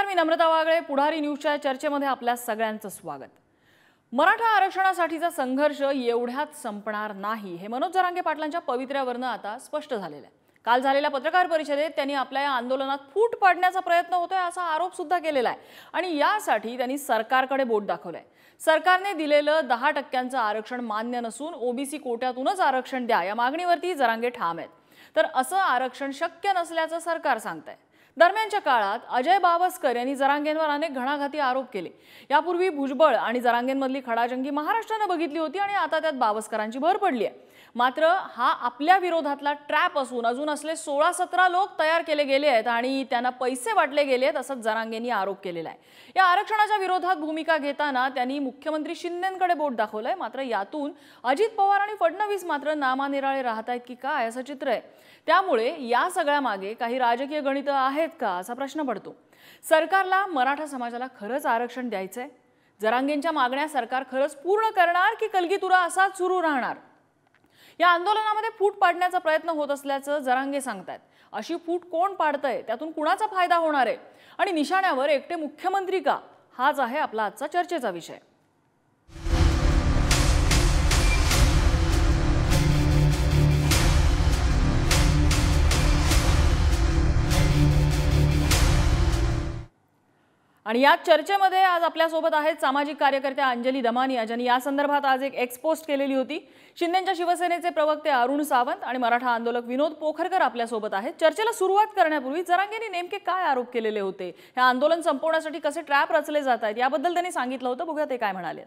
मी नम्रता वागळे, पुढारी न्यूजच्या चर्चेमध्ये आपल्या सगळ्यांचं स्वागत। मराठा आरक्षणासाठीचा संघर्ष एवढ्यात संपणार नाही हे मनोज जरांगे पाटलांच्या पवित्र्यावरून आता स्पष्ट झालेलं आहे। काल झालेल्या पत्रकार परिषदेत त्यांनी आपल्या या आंदोलनात फूट पाडण्याचा प्रयत्न होतोय असा आरोप सुद्धा केलेला आहे आणि यासाठी त्यांनी सरकारकडे बोट दाखवलंय। सरकारने दिलेलं 10% आरक्षण मान्य नसून ओबीसी कोट्यातूनच आरक्षण द्या या मागणीवरती जरांगे ठाम आहेत। तर असं आरक्षण शक्य नसल्याचं सरकार सांगतंय। दरम्यानच्या काळात अजय बावस्कर यांनी जरांगेंवर अनेक घणाघाती आरोप केले। यापूर्वी भुजबळ आणि जरांगेंमधली खडाजंगी महाराष्ट्राने बघितली होती आणि आता त्यात बावस्करांची भर पडली आहे। मात्र हा आपल्या विरोधातला ट्रॅप असून अजून असले 16-17 लोक तयार केले गेले आहेत आणि त्यांना पैसे वाटले गेले आहेत असं जरांगेंनी आरोप केलेला आहे। या आरक्षणाच्या विरोधात भूमिका घेताना त्यांनी मुख्यमंत्री शिंदेंकडे बोट दाखवलंय। मात्र यातून अजित पवार आणि फडणवीस मात्र नामानिराळे राहतायत की काय असं चित्र आहे। त्यामुळे या सगळ्या मागे काही राजकीय गणितं आहेत का असा प्रश्न पडतो। सरकारला मराठा समाजाला खरंच आरक्षण द्यायचंय? जरांगेंच्या मागण्या सरकार खरंच पूर्ण करणार की कलगीतुरा असाच सुरू राहणार? या आंदोलनामध्ये फूट पाडण्याचा प्रयत्न होत असल्याचं जरांगे सांगतात। अशी फूट कोण पाडतंय, त्यातून कुणाचा फायदा होणार आहे आणि निशाण्यावर एकटे मुख्यमंत्री का, हाच आहे आपला आजचा चर्चेचा विषय। आणि या चर्चेमध्ये आज आपल्या सोबत आहेत सामाजिक कार्यकर्त्या अंजली दमानिया, ज्यांनी या संदर्भात आज एक एक्स पोस्ट केलेली होती। शिंदेंच्या शिवसेनेचे प्रवक्ते अरुण सावंत आणि मराठा आंदोलक विनोद पोखरकर आपल्या सोबत आहेत। चर्चेला सुरुवात करण्यापूर्वी जरांगेंनी नेमके काय आरोप केलेले होते, हे आंदोलन संपवण्यासाठी कसे ट्रॅप रचले जात आहेत याबद्दल त्यांनी सांगितलं होतं। बघूया ते काय म्हणाले।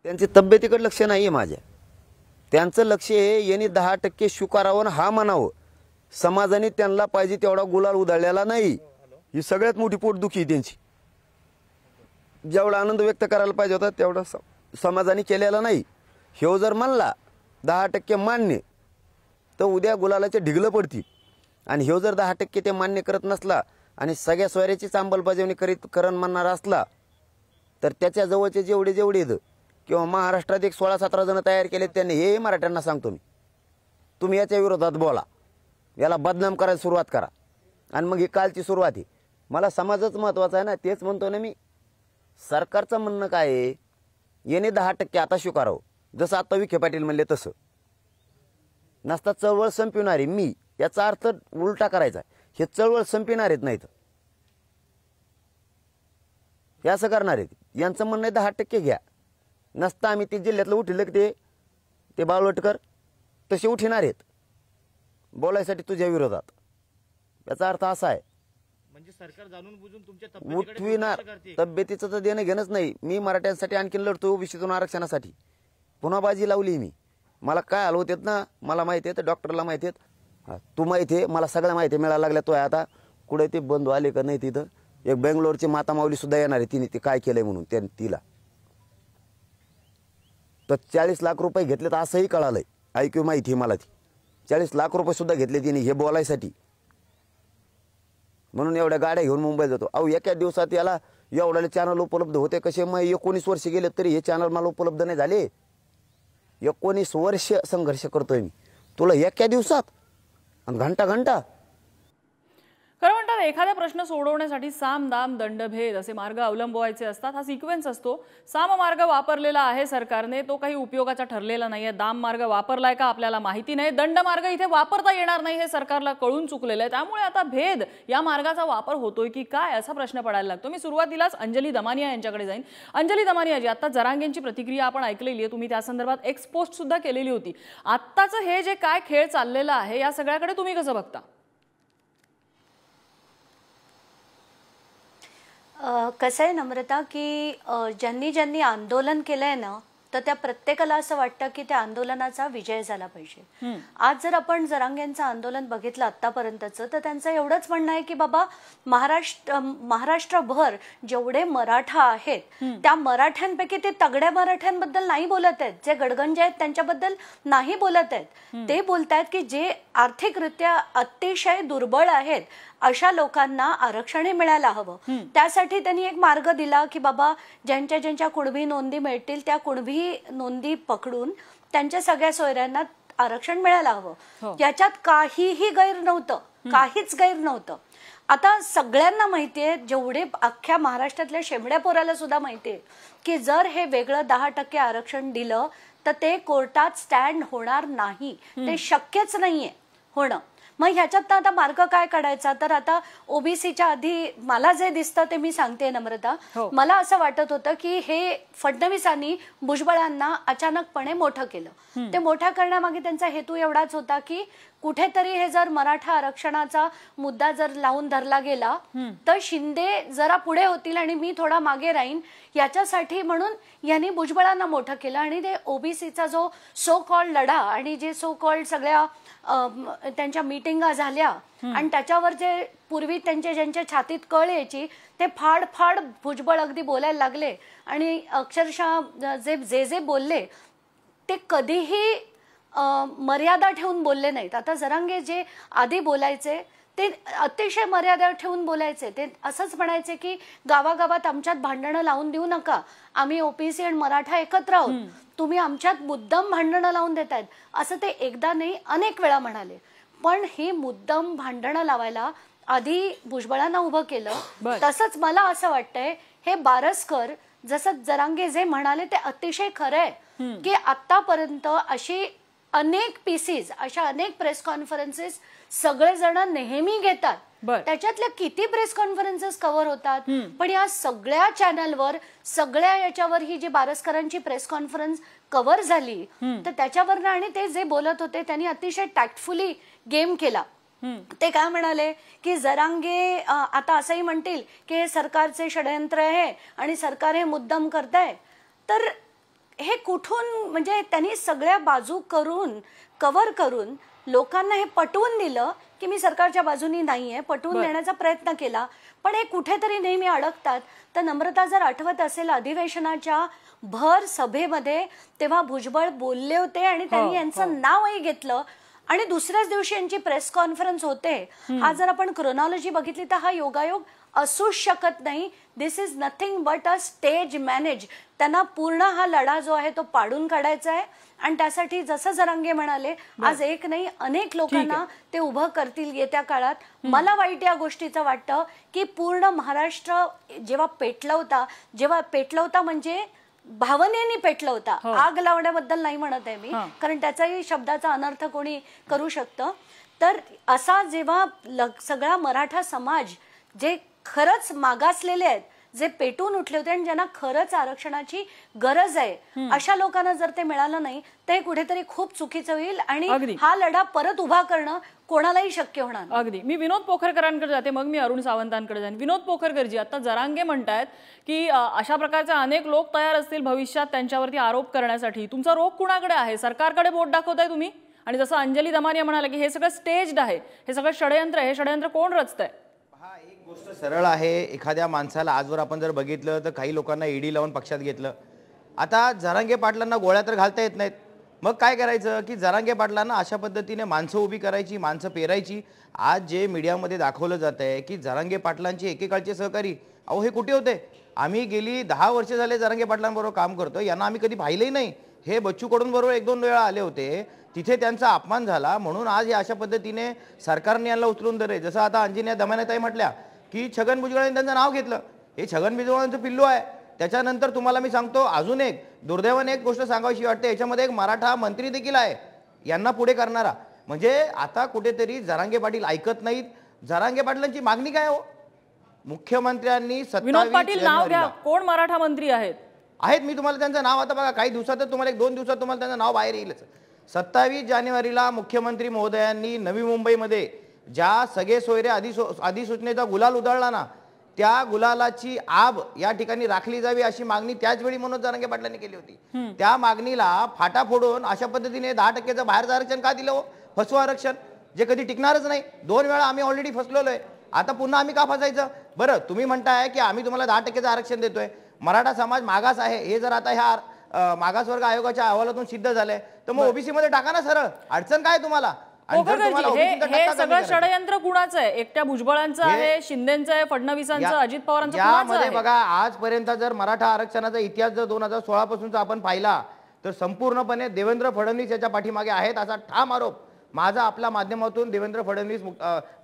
त्यांची तब्येतीकडे लक्ष नाहीये माझ्या, त्यांचं लक्ष हे यांनी 10% स्वीकारावं हा म्हणावं। समाजाने त्यांना पाहिजे तेवढा गुलाल उधळलेला नाही, ही सगळ्यात मोठी पोटदुखी त्यांची। जेवढा आनंद व्यक्त करायला पाहिजे होता तेवढा समाजाने केलेला नाही। हे जर म्हणला 10% मान्य तर उद्या गुलालाचे ढिगलं पडतील आणि हे जर 10% ते मान्य करत नसला आणि सगळ्या सोयऱ्याचीच अंमलबजावणी करण म्हणणार असला तर त्याच्या जवळचे जेवढे येतं किंवा महाराष्ट्रात एक 16-17 जण तयार केले त्यांनी, हे मराठ्यांना सांगतो मी, तुम्ही याच्या विरोधात बोला, याला बदनाम करायला सुरुवात करा। आणि मग ही कालची सुरुवात आहे। मला समाजच महत्त्वाचा आहे ना, तेच म्हणतो ना मी। सरकारचं म्हणणं काय आहे, याने 10% आता स्वीकारावं, जसं आता विखे पाटील म्हणले तसं। नसता चळवळ संपविणारी मी, याचा अर्थ उलटा करायचा, हे चळवळ संपविणार आहेत नाहीत, हे असं करणार आहेत। यांचं म्हणणं आहे 10% घ्या, नसता आम्ही ते जिल्ह्यातलं उठिलं ते बावलटकर तसे उठणार आहेत बोलायसाठी तुझ्या विरोधात। याचा अर्थ असा आहे, म्हणजे सरकार जाणून बुजून तुमच्या उठविणार। तब्येतीचं तर देणं घेणंच नाही। मी मराठ्यांसाठी आणखीन लढतो, ओबीसीतून आरक्षणासाठी पुन्हा बाजी लावली मी। मला काय हलवत येत ना, मला माहिती आहे, डॉक्टरला माहिती आहे, तू माहिती आहे, मला सगळ्या माहिती मिळायला लागल्या। तो आता कुठे ते बंधू आले का नाही तिथं, एक बेंगलोरची माता माऊली सुद्धा येणार आहे, तिने ते काय केलंय म्हणून तिला तर 40 लाख रुपये घेतलेत असंही कळालंय। ऐकू माहिती आहे मला, ती 40 लाख रुपये सुद्धा घेतले तिने हे बोलायसाठी, म्हणून एवढ्या गाड्या घेऊन मुंबईत जातो। अहो एका दिवसात याला एवढ्याले चॅनल उपलब्ध होते कसे? मग 19 वर्ष गेले तरी हे चॅनल मला उपलब्ध नाही झाले। 19 वर्ष संघर्ष करतोय मी, तुला एका दिवसात आणि घंटा खरं म्हणतात एखादा प्रश्न सोडवण्यासाठी साम दाम दंडभेद असे मार्ग अवलंबवायचे असतात। हा सिक्वेन्स असतो। साम मार्ग वापरलेला आहे सरकारने, तो काही उपयोगाचा ठरलेला नाहीये। दाम मार्ग वापरलाय का आपल्याला माहिती नाही। दंड मार्ग इथे वापरता येणार नाही हे सरकारला कळून चुकलेलं आहे। त्यामुळे आता भेद या मार्गाचा वापर होतोय की काय असा प्रश्न पडायला लागतो। मी सुरुवातीलाच अंजली दमानिया यांच्याकडे जाईन। अंजली दमानिया जी, आता जरांगेंची प्रतिक्रिया आपण ऐकलेली आहे, तुम्ही त्या संदर्भात एक्स पोस्ट सुद्धा केलेली होती। आत्ताचं हे जे काय खेळ चाललेला आहे या सगळ्याकडे तुम्ही कसं बघता? कसं आहे नम्रता की ज्यांनी आंदोलन केलंय ना, तर त्या प्रत्येकाला असं वाटतं की त्या आंदोलनाचा विजय झाला पाहिजे। आज जर आपण जरांगेंचं आंदोलन बघितलं आतापर्यंतचं, तर त्यांचं एवढंच म्हणणं आहे की बाबा महाराष्ट्रभर जेवढे मराठा आहेत त्या मराठ्यांपैकी ते तगड्या मराठ्यांबद्दल नाही बोलत आहेत, जे गडगंज आहेत त्यांच्याबद्दल नाही बोलत आहेत। ते बोलतायत की जे आर्थिकरित्या अतिशय दुर्बळ आहेत अशा लोकांना आरक्षण मिळायला हवं। त्यासाठी त्यांनी एक मार्ग दिला की बाबा ज्यांच्या कुणबी नोंदी मिळतील त्या कुणबी नोंदी पकडून त्यांच्या सगळ्या सोयऱ्यांना आरक्षण मिळायला हवं। याच्यात काहीही गैर नव्हतं, काहीच गैर नव्हतं। आता सगळ्यांना माहितीये, जेवढे अख्ख्या महाराष्ट्रातल्या शेंबड्या पोराला सुद्धा माहितीये की जर हे वेगळं 10% आरक्षण दिलं तर ते कोर्टात स्टँड होणार नाही, ते शक्यच नाहीये होणं. मग ह्याच्यात आता मार्ग काय काढायचा? तर आता ओबीसीच्या आधी मला जे दिसतं ते मी सांगते नम्रता. मला असं वाटत होतं की हे फडणवीसांनी भुजबळांना अचानकपणे मोठं केलं. ते मोठं करण्यामागे त्यांचा हेतू एवढाच होता की कुठेतरी हे जर मराठा आरक्षणाचा मुद्दा जर लावून धरला गेला तर शिंदे जरा पुढे होतील आणि मी थोडा मागे राहीन, याच्यासाठी म्हणून यांनी भुजबळांना मोठं केलं. आणि ते ओबीसीचा जो सो कॉल्ड लढा आणि जे सो कॉल्ड सगळ्या त्यांच्या मीटिंगा झाल्या आणि त्याच्यावर जे पूर्वी ज्यांच्या छातीत कळ यायची ते फाड फाड भुजबळ अगदी बोलायला लागले आणि अक्षरशः जे बोलले ते कधीही मर्यादा ठेवून बोलले नाहीत. आता जरांगे जे आधी बोलायचे ते अतिशय मर्यादा ठेवून बोलायचे. ते असंच म्हणायचे की गावागावात आमच्यात भांडणं लावून देऊ नका, आम्ही ओबीसी आणि मराठा एकत्र आहोत, तुम्ही आमच्यात मुद्दाम भांडणं लावून देतायत, असं ते एकदा नाही अनेक वेळा म्हणाले. पण ही मुद्दाम भांडणं लावायला आधी भुजबळांना उभं केलं. तसंच मला असं वाटतंय हे बारसकर जसं जरांगे जे म्हणाले ते अतिशय खरं आहे की आतापर्यंत अशी अनेक पीसीस, अशा अनेक प्रेस कॉन्फरन्सेस सगळेजण नेहमी घेतात. त्याच्यातल्या किती प्रेस कॉन्फरन्सेस कव्हर होतात, पण या सगळ्या चॅनलवर सगळ्या याच्यावर ही जी बारसकरांची प्रेस कॉन्फरन्स कव्हर झाली तर त्याच्यावर आणि ते जे बोलत होते त्यांनी अतिशय टॅक्टफुली गेम केला. ते काय म्हणाले की जरांगे आता असंही म्हणतील की हे सरकारचे षडयंत्र आहे आणि सरकार हे मुद्दाम करताय. तर हे कुठून, म्हणजे त्यांनी सगळ्या बाजू करून कव्हर करून लोकांना हे पटवून दिलं की मी सरकारच्या बाजूनी नाहीये, पटवून देण्याचा प्रयत्न केला. पण हे कुठेतरी नेहमी अडकतात. तर नम्रता जर आठवत असेल अधिवेशनाच्या भर सभेमध्ये तेव्हा भुजबळ बोलले होते आणि त्यांनी यांचं नावही घेतलं आणि दुसऱ्याच दिवशी यांची प्रेस कॉन्फरन्स होते. हा जर आपण क्रोनॉलॉजी बघितली तर हा योगायोग असूच शकत नाही. This is nothing but a stage manage. त्यांना पूर्ण हा लढा जो आहे तो पाडून काढायचा आहे आणि त्यासाठी जसं जरांगे म्हणाले आज एक नाही अनेक लोकांना ते उभं करतील येत्या काळात. मला वाईट या गोष्टीचं वाटतं की पूर्ण महाराष्ट्र जेव्हा पेटला होता म्हणजे भावनेने पेटला होता, आग लावण्याबद्दल नाही म्हणत आहे मी, कारण त्याचाही शब्दाचा अनर्थ कोणी करू शकतं. तर असा जेव्हा सगळा मराठा समाज जे खरंच मागासलेले आहेत, जे पेटून उठले होते आणि ज्यांना खरंच आरक्षणाची गरज आहे, अशा लोकांना जर ते मिळालं नाही ते कुठेतरी खूप चुकीचं होईल आणि हा लढा परत उभा करणं कोणालाही शक्य होणार. अगदी. मी विनोद पोखरकरांकडे जाते, मग मी अरुण सावंतांकडे जाईन. विनोद पोखरकरजी, आता जरांगे म्हणतायत की अशा प्रकारचे अनेक लोक तयार असतील भविष्यात त्यांच्यावरती आरोप करण्यासाठी. तुमचा रोख कुणाकडे आहे? सरकारकडे बोट दाखवताय तुम्ही? आणि जसं अंजली दमानिया म्हणाले की हे सगळं स्टेज्ड आहे, हे सगळं षडयंत्र आहे, हे षडयंत्र कोण रचतंय? हा एक गोष्ट सरळ आहे. एखाद्या माणसाला आजवर आपण जर बघितलं तर काही लोकांना ईडी लावून पक्षात घेतलं. आता जरांगे पाटलांना गोळ्या तर घालता येत नाहीत, मग काय करायचं की जरांगे पाटलांना अशा पद्धतीने माणसं उभी करायची, माणसं पेरायची. आज जे मीडियामध्ये दाखवलं जात आहे की जरांगे पाटलांचे एकेकाळचे सहकारी, अहो हे कुठे होते? आम्ही गेली 10 वर्ष झाले जरांगे पाटलांबरोबर काम करतो, यांना आम्ही कधी पाहिलंही नाही. हे बच्चू कडून बरोबर 1-2 वेळा आले होते, तिथे त्यांचा अपमान झाला म्हणून आज हे अशा पद्धतीने सरकारने यांना उचलून धरले. जसं आता अंजनी दमानियाताई म्हटल्या की छगन भुजबळांनी त्यांचं नाव घेतलं, हे छगन भुजबळांचं पिल्लू आहे. त्याच्यानंतर तुम्हाला मी सांगतो अजून एक दुर्दैवाने एक गोष्ट सांगावीशी वाटते, याच्यामध्ये एक मराठा मंत्री देखील आहे यांना पुढे करणारा. म्हणजे आता कुठेतरी जरांगे पाटील ऐकत नाहीत. जरांगे पाटलांची मागणी काय हो? मुख्यमंत्र्यांनी 27 पाटील नाव घ्या, कोण मराठा मंत्री आहेत? मी तुम्हाला त्यांचं नाव आता बघा काही दिवसातच तुम्हाला 1-2 दिवसात तुम्हाला त्यांचं नाव बाहेर येईलच. 27 जानेवारीला मुख्यमंत्री महोदयांनी नवी मुंबईमध्ये ज्या सगळे सोयरे अधिसूचनेचा गुलाल उधळला ना, त्या गुलालाची आब या ठिकाणी राखली जावी अशी मागणी त्याच वेळी मनोज जरांगे पाटलांनी केली होती. त्या मागणीला फाटा फोडून अशा पद्धतीने 10%चं बाहेरचं आरक्षण का दिलं हो? फसवं आरक्षण जे कधी टिकणारच नाही. 2 वेळा आम्ही ऑलरेडी फसलेलो आहे, आता पुन्हा आम्ही का फसायचं? बरं तुम्ही म्हणताय की आम्ही तुम्हाला 10%चं आरक्षण देतोय, मराठा समाज मागास आहे हे जर आता ह्या मागासवर्ग आयोगाच्या अहवालातून सिद्ध झालंय तर मग ओबीसी मध्ये टाका ना सरळ, अडचण काय तुम्हाला? हे सगळं षडयंत्र कुणाचं आहे? एकट्या भुजबळांचं आहे, शिंदेचं आहे, फडणवीसांचं, अजित पवारांचं, कुणाचं आहे? बघा आजपर्यंत जर मराठा आरक्षणाचा इतिहास जर 2016 पासूनचा आपण पाहिला तर संपूर्णपणे देवेंद्र फडणवीस याच्या पाठीमागे आहेत असा ठाम आरोप माझा आपल्या माध्यमातून देवेंद्र फडणवीस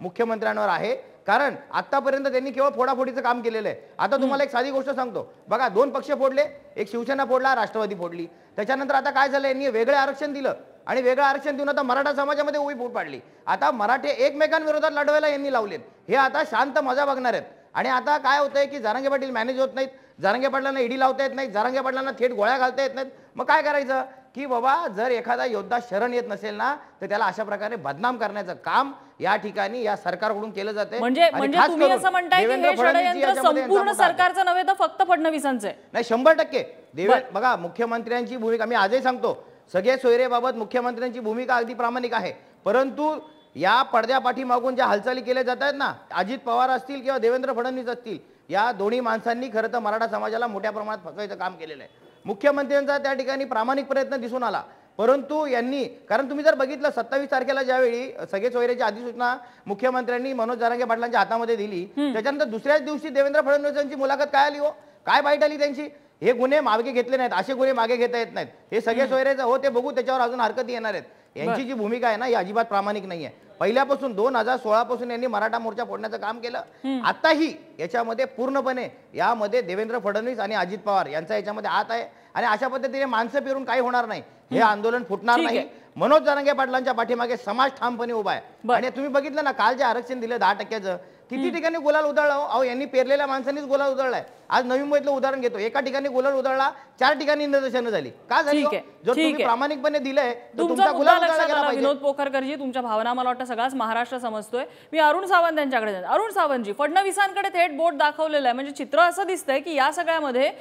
मुख्यमंत्र्यांवर आहे. कारण आतापर्यंत त्यांनी केवळ फोडाफोडीचं काम केलेलं आहे. आता तुम्हाला एक साधी गोष्ट सांगतो बघा, 2 पक्ष फोडले, एक शिवसेना फोडला, राष्ट्रवादी फोडली. त्याच्यानंतर आता काय झालं, यांनी वेगळे आरक्षण दिलं आणि वेगळं आरक्षण देऊन आता मराठा समाजामध्ये उभी फूट पाडली. आता मराठे एकमेकांविरोधात लढवायला यांनी लावलेत. हे आता शांत मजा बघणार आहेत. आणि आता काय होतंय की जरांगे पाटील मॅनेज होत नाहीत, जरांगे पाटलांना ईडी लावता येत नाही, जरांगे पाटलांना थेट गोळ्या घालता येत नाहीत. मग काय करायचं की बाबा, जर एखादा योद्धा शरण येत नसेल ना, तर त्याला अशा प्रकारे बदनाम करण्याचं काम या ठिकाणी या सरकारकडून केलं जाते. म्हणजे तुम्ही असं म्हणताय की हे षडयंत्र संपूर्ण सरकारचं नव्हे तर फक्त फडणवीसांचं आहे? नाही, 100%. बघा, मुख्यमंत्र्यांची भूमिका मी आजही सांगतो, सगळे सोयरेबाबत मुख्यमंत्र्यांची भूमिका अगदी प्रामाणिक आहे. परंतु या पडद्यापाठी मागून ज्या हालचाली केल्या जात आहेत ना, अजित पवार असतील किंवा देवेंद्र फडणवीस असतील, या दोन्ही माणसांनी खरं तर मराठा समाजाला मोठ्या प्रमाणात फसवायचं काम केलेलं आहे. मुख्यमंत्र्यांचा त्या ठिकाणी प्रामाणिक प्रयत्न दिसून आला. परंतु यांनी, कारण तुम्ही जर बघितलं 27 तारखेला ज्यावेळी सगळे सोयरेची अधिसूचना मुख्यमंत्र्यांनी मनोज जरांगे पाटलांच्या हातामध्ये दिली, त्याच्यानंतर दुसऱ्याच दिवशी देवेंद्र फडणवीसांची मुलाखत काय आली हो, काय बाईट आली त्यांची, हे गुन्हे मागे घेतले नाहीत, असे गुन्हे मागे घेता येत नाहीत, हे सगळे सोयरेचं हो ते बघू, त्याच्यावर अजून हरकती येणार आहेत. यांची जी भूमिका आहे ना, ही अजिबात प्रामाणिक नाहीये. पहिल्यापासून 2016 पासून यांनी मराठा मोर्चा फोडण्याचं काम केलं. आताही याच्यामध्ये पूर्णपणे यामध्ये देवेंद्र फडणवीस आणि अजित पवार यांचा याच्यामध्ये हात आहे. आणि अशा पद्धतीने माणसं फिरून काही होणार नाही, हे आंदोलन फुटणार नाही. मनोज जरांगे पाटलांच्या पाठीमागे समाज ठामपणे उभा आहे. आणि तुम्ही बघितलं ना, काल जे आरक्षण दिलं 10%, किती ठिकाणी गुलाल उधळला. अहो, यांनी पेरलेल्या माणसांनीच गुलाल उधळलाय. आज नवी मुंबईतलं उदाहरण घेतो, एका ठिकाणी गुलाल उधळला, 4 ठिकाणी निदर्शनं झाली. का झाली? जर तुम्ही प्रामाणिकपणे दिलंय तर तुमचा गुलाल उधळला गेला पाहिजे. विनोद पोखरकरजी, तुमच्या भावना मला वाटतं सगळाच महाराष्ट्र समजतोय. मी अरुण सावंत यांच्याकडे जाईन. अरुण सावंतजी, फडणवीसांकडे थेट बोट दाखवलेलं आहे, म्हणजे चित्र असं दिसतंय की या सगळ्यामध्ये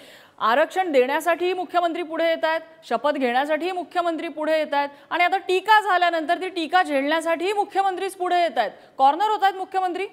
आरक्षण देण्यासाठीही मुख्यमंत्री पुढे येत आहेत, शपथ घेण्यासाठीही मुख्यमंत्री पुढे येत आहेत, आणि आता टीका झाल्यानंतर ती टीका झेलण्यासाठीही मुख्यमंत्रीच पुढे येत आहेत. कॉर्नर होत आहेत मुख्यमंत्री.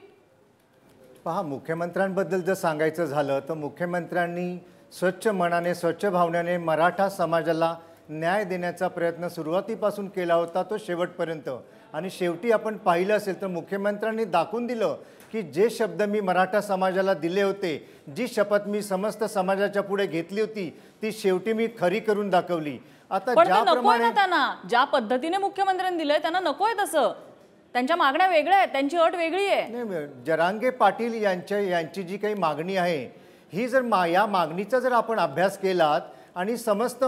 पहा, मुख्यमंत्र्यांबद्दल जर सांगायचं झालं तर मुख्यमंत्र्यांनी स्वच्छ मनाने स्वच्छ भावनेने मराठा समाजाला न्याय देण्याचा प्रयत्न सुरुवातीपासून केला होता, तो शेवटपर्यंत. आणि शेवटी आपण पाहिलं असेल तर मुख्यमंत्र्यांनी दाखवून दिलं की जे शब्द मी मराठा समाजाला दिले होते, जी शपथ मी समस्त समाजाच्या पुढे घेतली होती, ती शेवटी मी खरी करून दाखवली. आता ज्याप्रमाणे त्यांना ज्या पद्धतीने मुख्यमंत्र्यांनी दिलंय त्यांना नकोय तसं, त्यांच्या मागण्या वेगळ्या आहेत, त्यांची अट वेगळी आहे. नाही, जरांगे पाटील यांची जी काही मागणी आहे, ही जर या मागणीचा जर आपण अभ्यास केलात आणि समस्त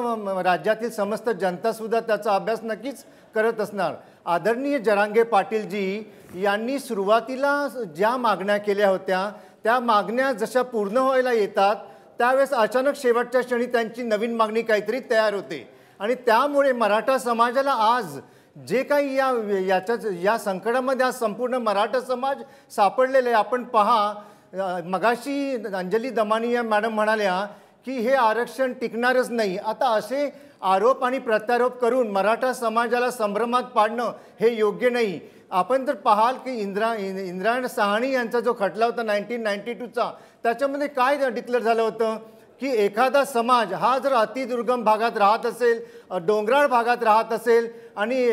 राज्यातील समस्त जनतासुद्धा त्याचा अभ्यास नक्कीच करत असणार. आदरणीय जरांगे पाटीलजी यांनी सुरुवातीला ज्या मागण्या केल्या होत्या, त्या मागण्या जशा पूर्ण व्हायला येतात त्यावेळेस अचानक शेवटच्या क्षणी त्यांची नवीन मागणी काहीतरी तयार होते. आणि त्यामुळे मराठा समाजाला आज जे काही या संकटामध्ये आज संपूर्ण मराठा समाज सापडलेला आहे. आपण पहा, मगाशी अंजली दमानिया मॅडम म्हणाल्या की हे आरक्षण टिकणारच नाही. आता असे आरोप आणि प्रत्यारोप करून मराठा समाजाला संभ्रमात पाडणं हे योग्य नाही. आपण जर पाहाल की इंद्रायण साहनी यांचा जो खटला होता 1992चा, त्याच्यामध्ये काय डिक्लेअर झालं होतं की एखादा समाज हा जर अतिदुर्गम भागात राहत असेल, डोंगराळ भागात राहत असेल आणि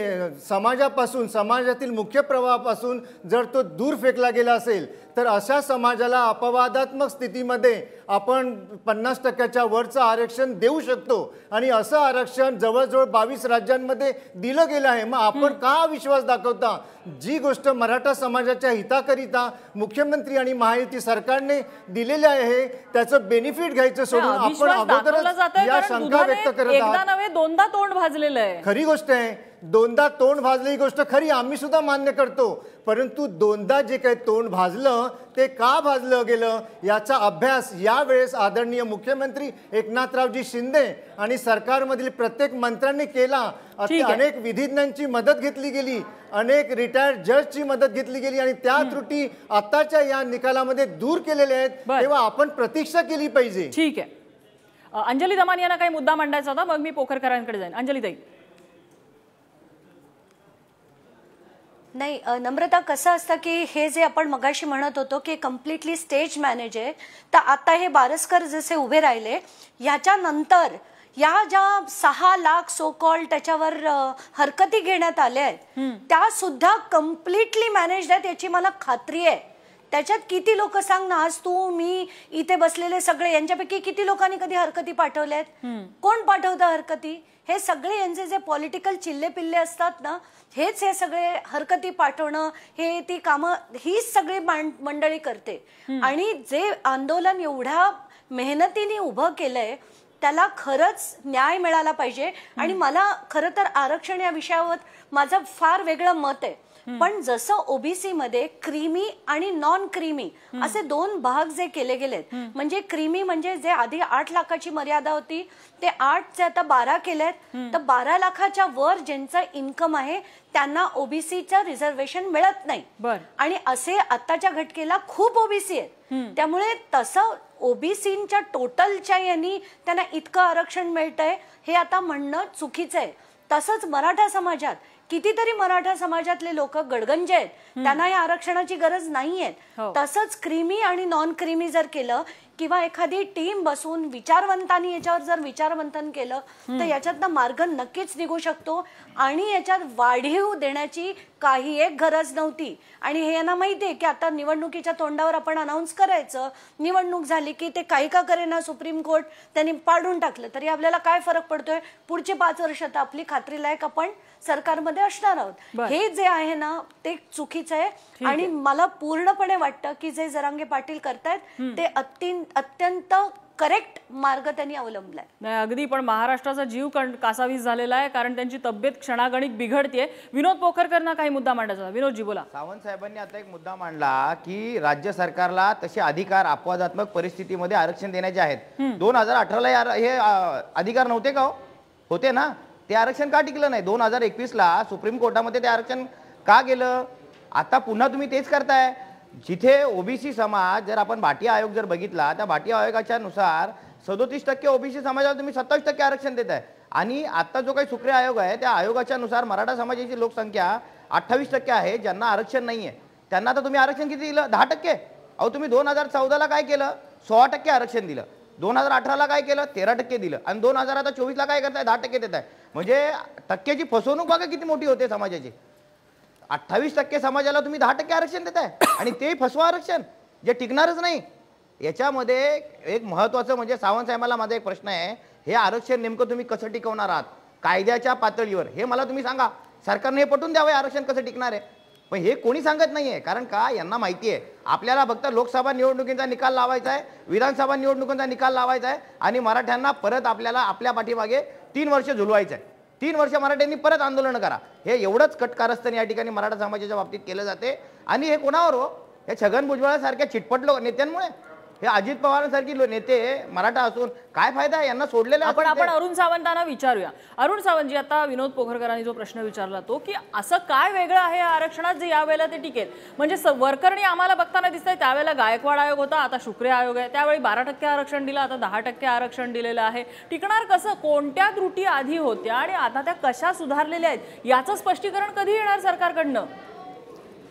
समाजातील मुख्य प्रवाहापासून जर तो दूर फेकला गेला असेल, तर अशा समाजाला अपवादात्मक स्थितीमध्ये आपण 50%च्या वरचं आरक्षण देऊ शकतो. आणि असं आरक्षण जवळजवळ 22 राज्यांमध्ये दिलं गेलं आहे. मग आपण का विश्वास दाखवता? जी गोष्ट मराठा समाजाच्या हिताकरिता मुख्यमंत्री आणि महायुती सरकारने दिलेले आहे त्याचं बेनिफिट घ्यायचं सोडून आपण अगोदरच या शंका व्यक्त करत आहात. दोनदा तोंड भाजलेलं आहे. खरी गोष्ट आहे, दोनदा तोंड भाजली ही गोष्ट खरी, आम्ही सुद्धा मान्य करतो. परंतु दोनदा जे काही तोंड भाजलं ते का भाजलं गेलं याचा अभ्यास यावेळेस आदरणीय मुख्यमंत्री एकनाथरावजी शिंदे आणि सरकारमधील प्रत्येक मंत्र्यांनी केला. अनेक विधिज्ञांची मदत घेतली गेली, अनेक रिटायर्ड जजची मदत घेतली गेली आणि त्या त्रुटी आताच्या या निकालामध्ये दूर केलेल्या आहेत. तेव्हा आपण प्रतीक्षा केली पाहिजे. ठीक आहे. अंजली दमानिया यांना काही मुद्दा मांडायचा होता, मग मी पोखरकरांकडे जाईन. अंजली ताई. नाही नम्रता, कसं असतं की हे जे आपण मगाशी म्हणत होतो की कम्प्लिटली स्टेज मॅनेज आहे, तर आता हे बारसकर जसे उभे राहिले याच्यानंतर या ज्या 6 लाख सो कॉल त्याच्यावर हरकती घेण्यात आल्या आहेत त्या सुद्धा कम्प्लिटली मॅनेज्ड आहेत याची मला खात्री आहे. त्याच्यात किती लोक सांग ना, आज तू मी इथे बसलेले सगळे यांच्यापैकी किती लोकांनी कधी हरकती पाठवल्यात? कोण पाठवतं हरकती? हे सगळे यांचे जे पॉलिटिकल चिल्ले पिल्ले असतात ना, हेच हे सगळे हरकती पाठवणं, हे ती कामं हीच सगळी मंडळी करते. आणि जे आंदोलन एवढ्या मेहनतीने उभं केलंय त्याला खरंच न्याय मिळाला पाहिजे. आणि मला खरं तर आरक्षण या विषयावर माझं फार वेगळं मत आहे. पण जसं ओबीसी मध्ये क्रीमी आणि नॉन क्रीमी असे 2 भाग जे केले गेलेत, म्हणजे क्रीमी म्हणजे जे आधी 8 लाखाची मर्यादा होती ते 8 चे आता 12 केलेत. तर 12 लाखाच्या वर ज्यांचं इन्कम आहे त्यांना ओबीसीचं रिझर्वेशन मिळत नाही. आणि असे आताच्या घटकेला खूप ओबीसी आहेत. त्यामुळे तसं ओबीसीच्या टोटलच्या यांनी त्यांना इतकं आरक्षण मिळतंय हे आता म्हणणं चुकीचं आहे. तसंच मराठा समाजात कितीतरी मराठा समाजातले लोक गडगंजे आहेत, त्यांना या आरक्षणाची गरज नाहीये. तसंच क्रीमी आणि नॉन क्रीमी जर केलं किंवा एखादी टीम बसून विचारवंतांनी याच्यावर जर विचारवंतन केलं तर याच्यातनं मार्ग नक्कीच निघू शकतो. आणि याच्यात वाढीव देण्याची काही एक गरज नव्हती. आणि हे यांना माहिती आहे की आता निवडणुकीच्या तोंडावर आपण अनाऊन्स करायचं, निवडणूक झाली की ते काही का करेना सुप्रीम कोर्ट त्यांनी पाडून टाकलं तरी आपल्याला काय फरक पडतोय? पुढचे 5 वर्ष तर आपली खात्रीलायक आपण सरकारमध्ये असणार आहोत. हे जे आहे ना ते चुकीचं आहे. आणि मला पूर्णपणे वाटतं की जे जरांगे पाटील करतायत ते अत्यंत करेक्ट मार्ग त्यांनी अवलंबलाय. नाही अगदी, पण महाराष्ट्राचा जीव कासावीस झालेला आहे कारण त्यांची तब्येत क्षणागणिक बिघडते. विनोद पोखरकरना काही मुद्दा मांडायचा. विनोदजी बोला. सावंत साहेबांनी आता एक मुद्दा मांडला की राज्य सरकारला तसे अधिकार अपवादात्मक परिस्थितीमध्ये आरक्षण देण्याचे आहेत. 2018ला हे अधिकार नव्हते का? होते ना. ते आरक्षण का टिकलं नाही? 2021ला सुप्रीम कोर्टामध्ये ते आरक्षण का गेलं? आता पुन्हा तुम्ही तेच करताय. जिथे ओबीसी समाज, जर आपण भाटिया आयोग जर बघितला त्या भाटिया आयोगाच्या नुसार 37% ओबीसी समाजाला तुम्ही 27% आरक्षण देत आहे. आणि आता जो काही सुप्रीम आयोग आहे त्या आयोगाच्या नुसार मराठा समाजाची लोकसंख्या 28% आहे ज्यांना आरक्षण नाहीये. त्यांना आता तुम्ही आरक्षण किती दिलं? 10%. अहो तुम्ही 2014ला काय केलं? 16% आरक्षण दिलं. 2018ला काय केलं? 13% दिलं. आणि 2024ला काय करताय? 10% देत आहे. म्हणजे टक्क्याची फसवणूक बघा किती मोठी होते समाजाची. 28% समाजाला तुम्ही 10% आरक्षण देताय आणि ते फसवा आरक्षण जे टिकणारच नाही. याच्यामध्ये एक महत्वाचं म्हणजे सावंत साहेबांना माझा एक प्रश्न आहे, हे आरक्षण नेमकं तुम्ही कसं टिकवणार आहात कायद्याच्या पातळीवर? हे मला तुम्ही सांगा. सरकारने हे पटवून द्यावं आरक्षण कसं टिकणार आहे. पण हे कोणी सांगत नाहीये. कारण का? यांना माहिती आहे आपल्याला फक्त लोकसभा निवडणुकीचा निकाल लावायचा आहे, विधानसभा निवडणुकीचा निकाल लावायचा आहे आणि मराठ्यांना परत आपल्याला आपल्या पाठीमागे 3 वर्ष झुलवायचं आहे. 3 वर्ष मराठ्यांनी परत आंदोलन करा. हे एवढंच कटकारस्थान या ठिकाणी मराठा समाजाच्या बाबतीत केलं जाते. आणि हे कोणावर हो? हे छगन भुजबळासारख्या चिटपट नेत्यांमुळे. हे अजित पवारांसारखी नेते मराठा असून काय फायदा आहे? यांना सोडलेलं. आपण अरुण सावंतांना विचारूया. अरुण सावंतजी, आता विनोद पोखरकरांनी जो प्रश्न विचारला तो की असं काय वेगळं आहे आरक्षणात जे यावेळेला ते टिकेल? म्हणजे वरकरणी आम्हाला बघताना दिसतंय त्यावेळेला गायकवाड आयोग होता, आता शुक्रे आयोग आहे. त्यावेळी 12% आरक्षण दिलं, आता 10% आरक्षण दिलेलं आहे. टिकणार कसं? कोणत्या त्रुटी आधी होत्या आणि आता त्या कशा सुधारलेल्या आहेत याचं स्पष्टीकरण कधी येणार सरकारकडनं?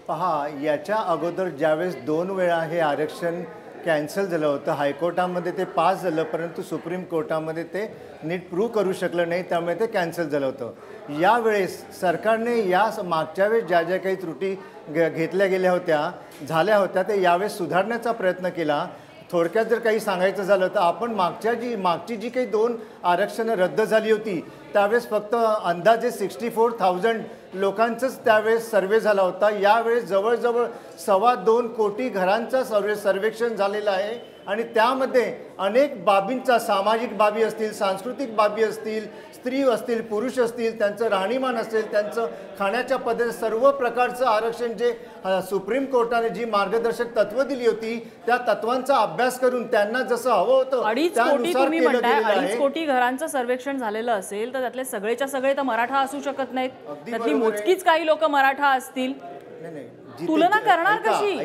पहा, याच्या अगोदर ज्यावेळेस 2 वेळा हे आरक्षण कॅन्सल झालं होतं, हायकोर्टामध्ये ते पास झालं परंतु सुप्रीम कोर्टामध्ये ते नीट प्रूव्ह करू शकलं नाही, त्यामुळे ते कॅन्सल झालं होतं. यावेळेस सरकारने या मागच्या वेळेस ज्या ज्या काही त्रुटी घेतल्या गेल्या होत्या झाल्या होत्या ते यावेळेस सुधारण्याचा प्रयत्न केला. थोडक्यात जर काही सांगायचं झालं तर आपण मागची जी काही 2 आरक्षणं रद्द झाली होती त्यावेळेस फक्त अंदाजे 64,000 लोकांचंच त्यावेळेस सर्वे झाला होता. यावेळेस जवळजवळ 2.25 कोटी घरांचा सर्वेक्षण झालेलं आहे आणि त्यामध्ये अनेक बाबींचा, सामाजिक बाबी असतील, सांस्कृतिक बाबी असतील, स्त्री असतील, पुरुष असतील, त्यांचं राहणीमान असेल, त्यांचं खाण्याच्या पद्धती, सर्व प्रकारचं आरक्षण जे सुप्रीम कोर्टाने जी मार्गदर्शक तत्व दिली होती त्या तत्वांचा अभ्यास करून त्यांना जसं हवं होतं 2.5 कोटी घरांचं सर्वेक्षण झालेलं असेल तर त्यातले सगळेच्या सगळे तर मराठा असू शकत नाहीत. त्यातली मोजकीच काही लोक मराठा असतील. तुलना करणार कशी?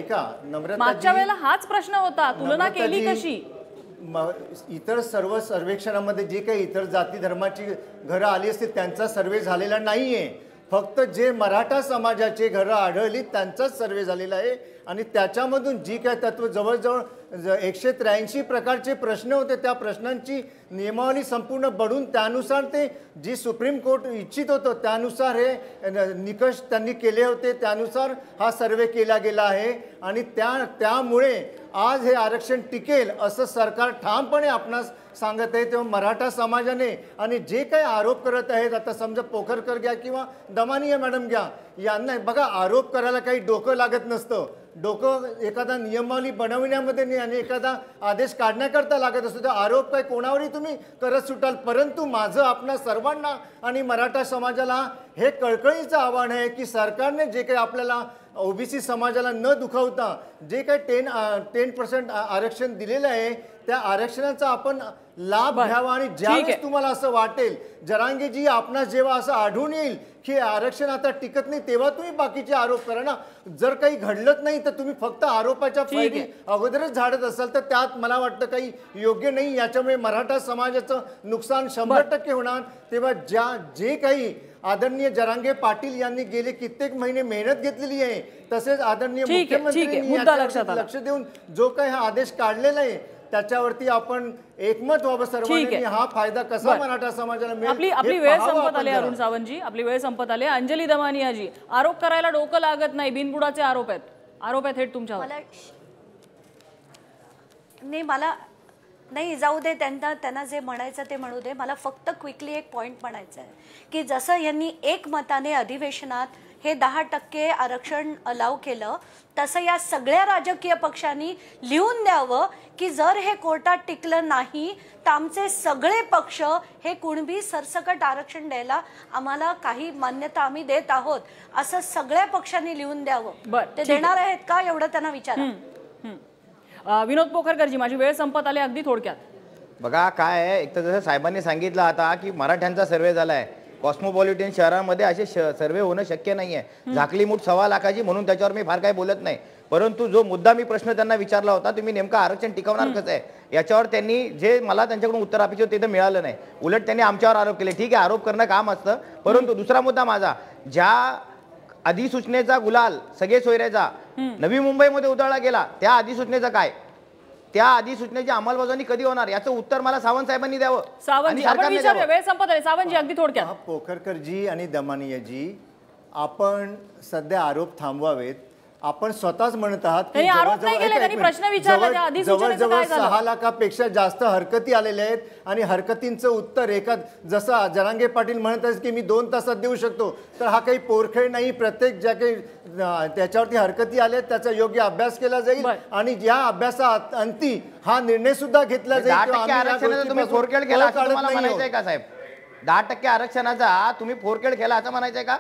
मागच्या वेळेला हाच प्रश्न होता, तुलना केली कशी? इतर सर्व सर्वेक्षणामध्ये जे काही इतर जाती धर्माची घरं आली असतील त्यांचा सर्वे झालेला नाहीये. फक्त जे मराठा समाजाचे घरं आढळली त्यांचाच सर्वे झालेला आहे आणि त्याच्यामधून जी काय तत्व जवळजवळ 183 प्रकारचे प्रश्न होते त्या प्रश्नांची नियमावली संपूर्ण बढून त्यानुसार ते जी सुप्रीम कोर्ट इच्छित होतं त्यानुसार हे निकष त्यांनी केले होते, त्यानुसार हा सर्वे केला गेला आहे आणि त्यामुळे आज हे आरक्षण टिकेल असं सरकार ठामपणे आपणास सांगत आहे. तेव्हा मराठा समाजाने आणि जे काही आरोप करत आहेत, आता समजा पोखरकर घ्या किंवा दमानिया मॅडम घ्या, यांना बघा आरोप करायला काही डोकं लागत नसतं. डोकं एखादा नियमावली बनवण्यामध्ये नाही आणि एखादा आदेश काढण्याकरता लागत असतो. तर आरोप काय कोणावरही तुम्ही करत सुटाल. परंतु माझं आपणा सर्वांना आणि मराठा समाजाला हे कळकळीचं आव्हान आहे की सरकारने जे काही आपल्याला ओबीसी समाजाला न दुखावता जे काही 10% आरक्षण दिलेलं आहे त्या आरक्षणाचा आपण लाभ घ्यावा आणि ज्यावेळेस तुम्हाला असं वाटेल जरांगेजी आपणास जेव्हा असं आढळून येईल की आरक्षण आता टिकत नाही तेव्हा तुम्ही बाकीचे आरोप करा ना. जर काही घडलंच नाही तर तुम्ही फक्त आरोपाच्या फायदे अगोदरच झाडत असाल तर त्यात मला वाटतं काही योग्य नाही. याच्यामुळे मराठा समाजाचं नुकसान 100% होणार. तेव्हा जे काही आदरणीय जरांगे पाटील यांनी गेले कित्येक महिने मेहनत घेतलेली आहे, तसेच आदरणीय मुख्यमंत्र्यांनी लक्ष देऊन जो काही हा आदेश काढलेला आहे त्याच्यावरती आपण एकमत व्हावं सर्वांनी. हा फायदा कसा मराठा समाजाला मिळेल. आपली वेळ संपत आली अरुण सावंतजी, आपली वेळ संपत आली. अंजली दमानियाजी, आरोप करायला डोकं लागत नाही, बिनबुडाचे आरोप आहेत थेट तुमच्यावर. मला नाही जाऊ दे, त्यांना जे म्हणायचं ते म्हणू दे. मला फक्त क्विकली एक पॉइंट म्हणायचं आहे की जसं यांनी एकमताने अधिवेशनात हे 10% आरक्षण अलाव केलं तसं या सगळ्या राजकीय पक्षांनी लिहून द्यावं की जर हे कोर्टात टिकलं नाही तर आमचे सगळे पक्ष हे कुणबी सरसकट आरक्षण द्यायला आम्हाला काही मान्यता आम्ही देत आहोत असं सगळ्या पक्षांनी लिहून द्यावं. ते देणार आहेत का एवढं त्यांना विचारा. विनोद पोखरकरजी, माझी वेळ संपत आली, अगदी थोडक्यात. बघा काय आहे, एक तर जसं साहेबांनी सांगितलं आता की मराठ्यांचा सर्वे झालाय. कॉस्मोपॉलिटन शहरांमध्ये असे सर्वे होणं शक्य नाहीये. झाकली मूठ 1.25 लाखाची म्हणून त्याच्यावर मी फार काही बोलत नाही. परंतु जो मुद्दा मी प्रश्न त्यांना विचारला होता तुम्ही नेमकं आरक्षण टिकवणार कसं आहे याच्यावर त्यांनी जे मला त्यांच्याकडून उत्तर अपेक्षित होते ते मिळालं नाही. उलट त्यांनी आमच्यावर आरोप केले. ठीक आहे, आरोप करणं काम असतं, परंतु दुसरा मुद्दा माझा, ज्या अधिसूचनेचा गुलाल सगळे सोयऱ्याचा नवी मुंबईमध्ये उधळला गेला त्या अधिसूचनेचं काय, त्या अधिसूचनेची अंमलबजावणी कधी होणार याचं उत्तर मला सावंत साहेबांनी द्यावं. वेळ संपत आली. सावंतजी, अगदी थोडक्यात. पोखरकरजी आणि दमानियाजी, आपण सध्या आरोप थांबवावेत. आपण स्वतःच म्हणत आहात की जवळजवळ 6 लाखापेक्षा जास्त हरकती आलेल्या आहेत आणि हरकतींचं उत्तर जसं जरांगे पाटील म्हणत आहेत की मी 2 तासात देऊ शकतो, तर हा काही पोरखेळ नाही. प्रत्येक ज्या काही त्याच्यावरती हरकती आल्या त्याचा योग्य अभ्यास केला जाईल आणि या अभ्यासात अंती हा निर्णय सुद्धा घेतला जाईल. 10% तुम्ही फोरखेळ केला असं मला म्हणायचंय का साहेब? 10% आरक्षणाचा तुम्ही फोरखेळ केला असं म्हणायचंय का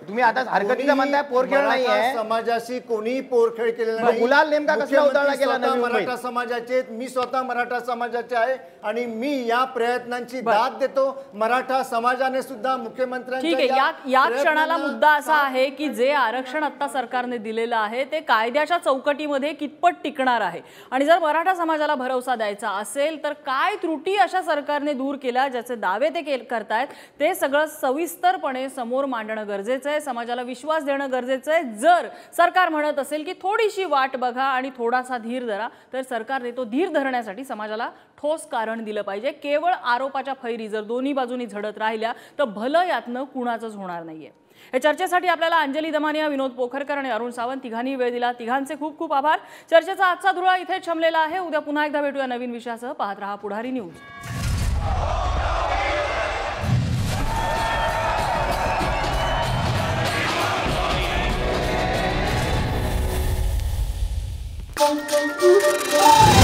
तुम्ही? आता हरकतीचा म्हणताय पोरखेळ नाहीये. समाजाशी कोणीही पोरखेळ केलेला नाही. गुलाल नेमका कसला उधळला गेला? मराठा समाजाचे, मी स्वतः मराठा समाजाचे आहे आणि मी या प्रयत्नांची दाद देतो. मराठा समाजाने सुद्धा मुख्यमंत्र्यांच्या ठीक आहे, या क्षणाला मुद्दा असा आहे की जे आरक्षण आता सरकारने दिलेलं आहे ते कायद्याच्या चौकटीमध्ये कितपत टिकणार आहे आणि जर मराठा समाजाला भरवसा द्यायचा असेल तर काय त्रुटी अशा सरकारने दूर केल्या ज्याचे दावे ते करतायत ते सगळं सविस्तरपणे समोर मांडणं गरजेचं आहे. समाजाला विश्वास देणं गरजेचं आहे. जर सरकार म्हणत असेल की थोडीशी वाट बघा आणि थोडासा धीर धरा तर सरकारने तो धीर धरण्यासाठी समाजाला ठोस कारण दिलं पाहिजे. केवळ आरोपाच्या फैरी जर दोन्ही बाजूनी झडत राहिल्या तर भलं यातनं कुणाचंच होणार नाहीये. या चर्चेसाठी आपल्याला अंजली दमानिया, विनोद पोखरकर आणि अरुण सावंत तिघांनी वेळ दिला. तिघांचे खूप खूप आभार. चर्चेचा आजचा धुळा इथे छमलेला आहे. उद्या पुन्हा एकदा भेटूया नवीन विषयासह. पाहत रहा पुढारी न्यूज. Thank you.